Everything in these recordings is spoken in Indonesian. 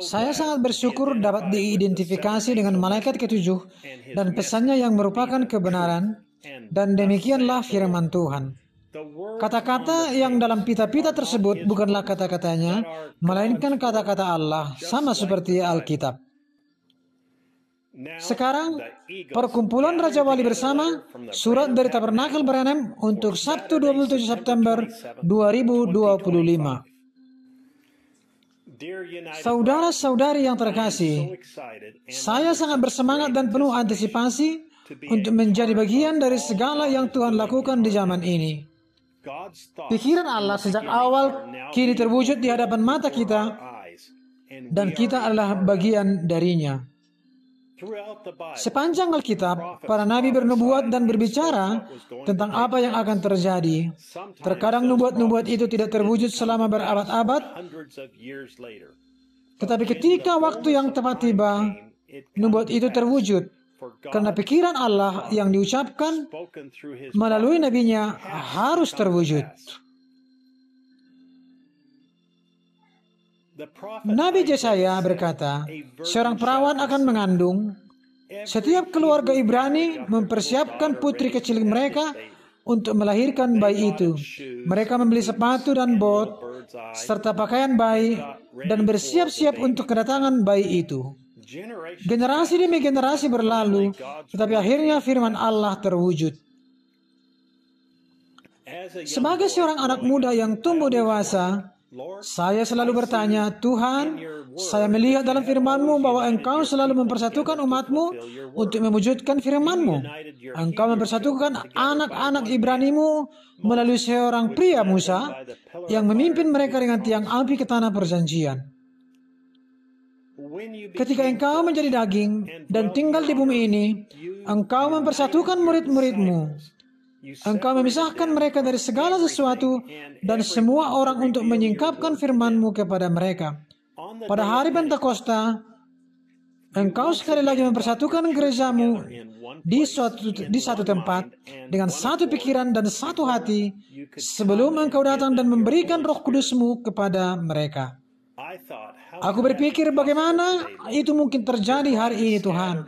Saya sangat bersyukur dapat diidentifikasi dengan malaikat ketujuh dan pesannya yang merupakan kebenaran, dan demikianlah firman Tuhan. Kata-kata yang dalam pita-pita tersebut bukanlah kata-katanya, melainkan kata-kata Allah, sama seperti Alkitab. Sekarang, perkumpulan Raja Wali bersama, surat dari Tabernakel Bethlehem untuk Sabtu 27 September 2025. Saudara-saudari yang terkasih, saya sangat bersemangat dan penuh antisipasi untuk menjadi bagian dari segala yang Tuhan lakukan di zaman ini. Pikiran Allah sejak awal kini terwujud di hadapan mata kita, dan kita adalah bagian darinya. Sepanjang Alkitab, para nabi bernubuat dan berbicara tentang apa yang akan terjadi. Terkadang nubuat-nubuat itu tidak terwujud selama berabad-abad, tetapi ketika waktu yang tepat tiba, nubuat itu terwujud, karena pikiran Allah yang diucapkan melalui nabinya harus terwujud. Nabi Yesaya berkata, seorang perawan akan mengandung. Setiap keluarga Ibrani mempersiapkan putri kecil mereka untuk melahirkan bayi itu. Mereka membeli sepatu dan bot, serta pakaian bayi, dan bersiap-siap untuk kedatangan bayi itu. Generasi demi generasi berlalu, tetapi akhirnya firman Allah terwujud. Sebagai seorang anak muda yang tumbuh dewasa, saya selalu bertanya, Tuhan, saya melihat dalam firman-Mu bahwa Engkau selalu mempersatukan umat-Mu untuk mewujudkan firman-Mu. Engkau mempersatukan anak-anak Ibrani-Mu melalui seorang pria Musa yang memimpin mereka dengan tiang api ke tanah perjanjian. Ketika Engkau menjadi daging dan tinggal di bumi ini, Engkau mempersatukan murid-murid-Mu. Engkau memisahkan mereka dari segala sesuatu dan semua orang untuk menyingkapkan firman-Mu kepada mereka. Pada hari Pentakosta, Engkau sekali lagi mempersatukan gereja-Mu di satu tempat dengan satu pikiran dan satu hati sebelum Engkau datang dan memberikan Roh Kudus-Mu kepada mereka. Aku berpikir bagaimana itu mungkin terjadi hari ini, Tuhan.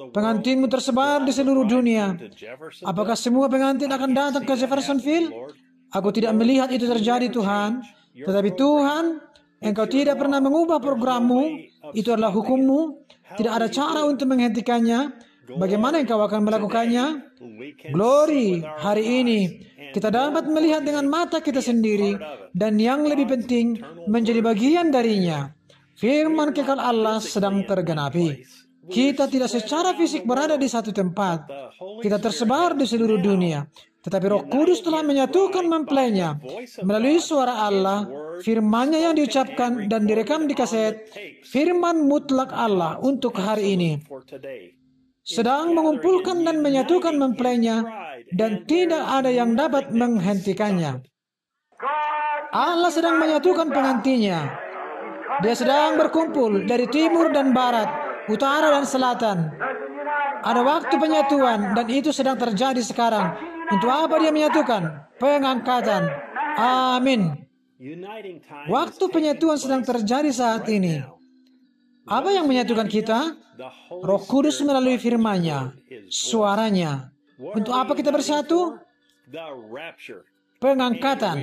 Pengantin-Mu tersebar di seluruh dunia. Apakah semua pengantin akan datang ke Jeffersonville? Aku tidak melihat itu terjadi, Tuhan. Tetapi Tuhan, Engkau tidak pernah mengubah program-Mu. Itu adalah hukum-Mu. Tidak ada cara untuk menghentikannya. Bagaimana Engkau akan melakukannya? Glory, hari ini kita dapat melihat dengan mata kita sendiri, dan yang lebih penting, menjadi bagian darinya. Firman kekal Allah sedang tergenapi. Kita tidak secara fisik berada di satu tempat. Kita tersebar di seluruh dunia. Tetapi Roh Kudus telah menyatukan mempelainya melalui suara Allah, firman-Nya yang diucapkan dan direkam di kaset, firman mutlak Allah untuk hari ini. Sedang mengumpulkan dan menyatukan mempelainya, dan tidak ada yang dapat menghentikannya. Allah sedang menyatukan pengantinnya. Dia sedang berkumpul dari timur dan barat, utara dan selatan. Ada waktu penyatuan, dan itu sedang terjadi sekarang. Untuk apa Dia menyatukan? Pengangkatan. Amin. Waktu penyatuan sedang terjadi saat ini. Apa yang menyatukan kita? Roh Kudus melalui firman-Nya, suaranya. Untuk apa kita bersatu? Pengangkatan.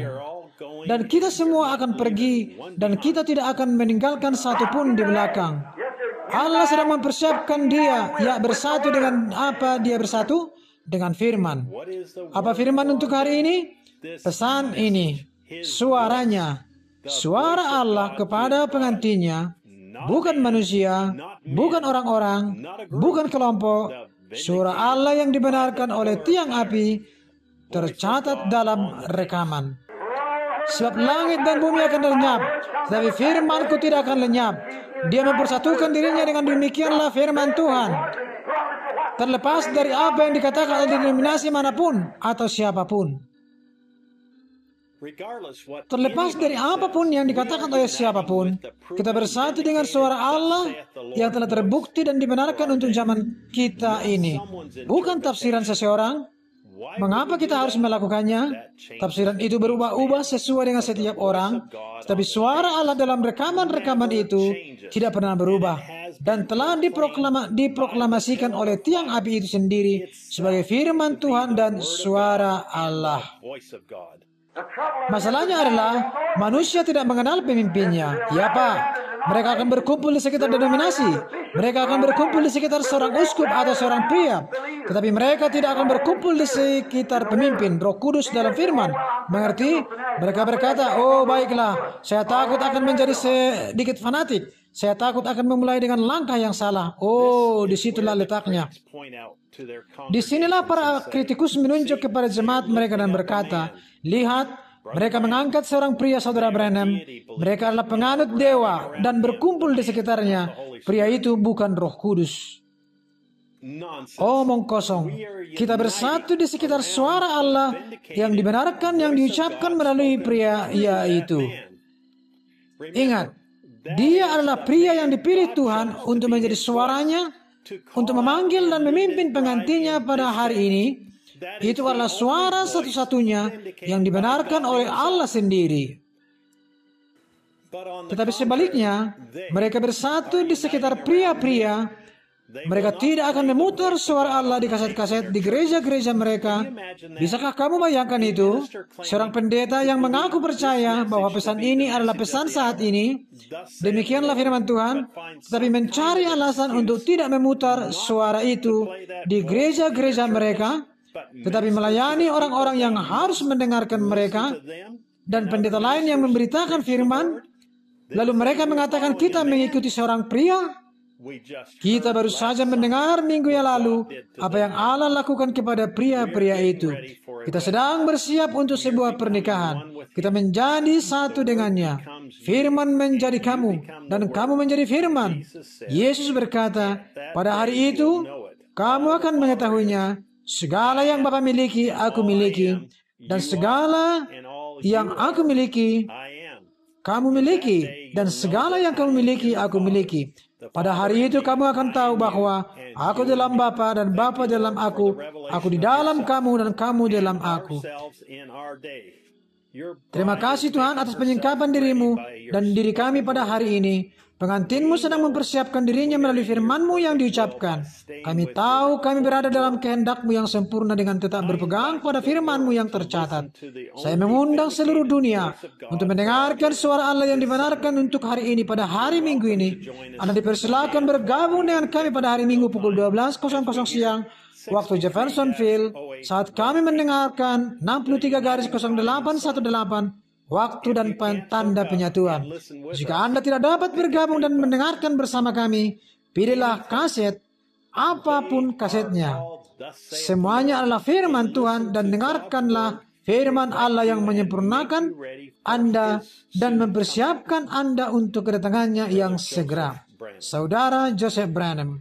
Dan kita semua akan pergi, dan kita tidak akan meninggalkan satupun di belakang. Allah sedang mempersiapkan dia, ya, bersatu dengan apa dia bersatu? Dengan firman. Apa firman untuk hari ini? Pesan ini, suaranya, suara Allah kepada pengantinnya, bukan manusia, bukan orang-orang, bukan kelompok. Suara Allah yang dibenarkan oleh tiang api tercatat dalam rekaman. Sebab langit dan bumi akan lenyap, tetapi firman-Ku tidak akan lenyap. Dia mempersatukan dirinya dengan demikianlah firman Tuhan. Terlepas dari apa yang dikatakan oleh denominasi manapun atau siapapun. Terlepas dari apapun yang dikatakan oleh siapapun, kita bersatu dengan suara Allah yang telah terbukti dan dibenarkan untuk zaman kita ini. Bukan tafsiran seseorang, Mengapa kita harus melakukannya? Tafsiran itu berubah-ubah sesuai dengan setiap orang, tetapi suara Allah dalam rekaman-rekaman itu tidak pernah berubah dan telah diproklamasikan oleh tiang api itu sendiri sebagai firman Tuhan dan suara Allah. Masalahnya adalah manusia tidak mengenal pemimpinnya. Ya Pak, mereka akan berkumpul di sekitar denominasi. Mereka akan berkumpul di sekitar seorang uskup atau seorang pria. Tetapi mereka tidak akan berkumpul di sekitar pemimpin, Roh Kudus dalam firman. Mengerti? Mereka berkata, oh baiklah, saya takut akan menjadi sedikit fanatik. Saya takut akan memulai dengan langkah yang salah. Oh, disitulah letaknya. Disinilah para kritikus menunjuk kepada jemaat mereka dan berkata, lihat, mereka mengangkat seorang pria saudara Branham. Mereka adalah penganut dewa dan berkumpul di sekitarnya. Pria itu bukan Roh Kudus. Omong kosong. Kita bersatu di sekitar suara Allah yang dibenarkan, yang diucapkan melalui pria itu. Ingat, dia adalah pria yang dipilih Tuhan untuk menjadi suaranya, untuk memanggil dan memimpin pengantinnya pada hari ini. Itu adalah suara satu-satunya yang dibenarkan oleh Allah sendiri. Tetapi sebaliknya, mereka bersatu di sekitar pria-pria. Mereka tidak akan memutar suara Allah di kaset-kaset di gereja-gereja mereka. Bisakah kamu bayangkan itu? Seorang pendeta yang mengaku percaya bahwa pesan ini adalah pesan saat ini. Demikianlah firman Tuhan. Tetapi mencari alasan untuk tidak memutar suara itu di gereja-gereja mereka. Tetapi melayani orang-orang yang harus mendengarkan mereka. Dan pendeta lain yang memberitakan firman. Lalu mereka mengatakan kita mengikuti seorang pria. Kita baru saja mendengar minggu yang lalu apa yang Allah lakukan kepada pria-pria itu. Kita sedang bersiap untuk sebuah pernikahan. Kita menjadi satu dengannya. Firman menjadi kamu dan kamu menjadi firman. Yesus berkata, pada hari itu kamu akan mengetahuinya. Segala yang Bapa miliki, aku miliki. Dan segala yang aku miliki, kamu miliki. Dan segala yang kamu miliki, aku miliki. Pada hari itu kamu akan tahu bahwa aku dalam Bapa dan Bapa dalam aku di dalam kamu dan kamu dalam aku. Terima kasih Tuhan atas penyingkapan dirimu dan diri kami pada hari ini. Pengantinmu sedang mempersiapkan dirinya melalui firman-Mu yang diucapkan. Kami tahu kami berada dalam kehendak-Mu yang sempurna dengan tetap berpegang pada firman-Mu yang tercatat. Saya mengundang seluruh dunia untuk mendengarkan suara Allah yang dibenarkan untuk hari ini pada hari Minggu ini. Anda dipersilakan bergabung dengan kami pada hari Minggu pukul 12.00 siang waktu Jeffersonville saat kami mendengarkan 63-0818 waktu dan tanda penyatuan. Jika Anda tidak dapat bergabung dan mendengarkan bersama kami, pilihlah kaset, apapun kasetnya. Semuanya adalah firman Tuhan dan dengarkanlah firman Allah yang menyempurnakan Anda dan mempersiapkan Anda untuk kedatangannya yang segera. Saudara Joseph Branham.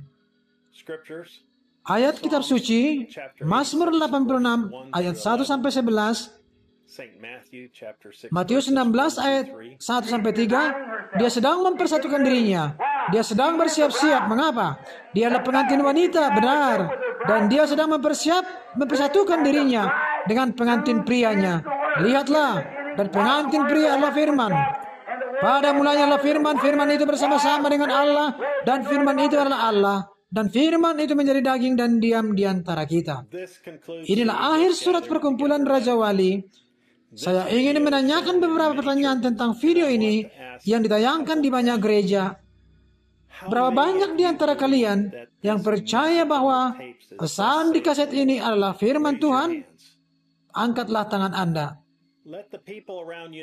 Ayat kitab suci, Mazmur 86 ayat 1-11, Matius 16 ayat 1-3, dia sedang mempersatukan dirinya. Dia sedang bersiap-siap. Mengapa? Dia adalah pengantin wanita, benar. Dan dia sedang mempersatukan dirinya dengan pengantin prianya. Lihatlah, dan pengantin pria adalah firman. Pada mulanya adalah firman. Firman itu bersama-sama dengan Allah, dan firman itu adalah Allah. Dan firman itu menjadi daging dan diam di antara kita. Inilah akhir surat perkumpulan Raja Wali. Saya ingin menanyakan beberapa pertanyaan tentang video ini yang ditayangkan di banyak gereja. Berapa banyak di antara kalian yang percaya bahwa pesan di kaset ini adalah firman Tuhan? Angkatlah tangan Anda.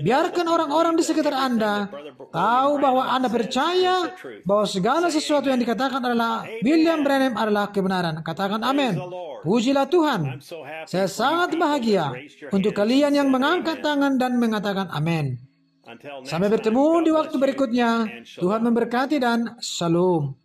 Biarkan orang-orang di sekitar Anda tahu bahwa Anda percaya bahwa segala sesuatu yang dikatakan adalah William Branham adalah kebenaran. Katakan amin. Pujilah Tuhan. Saya sangat bahagia untuk kalian yang mengangkat tangan dan mengatakan amin. Sampai bertemu di waktu berikutnya. Tuhan memberkati dan shalom.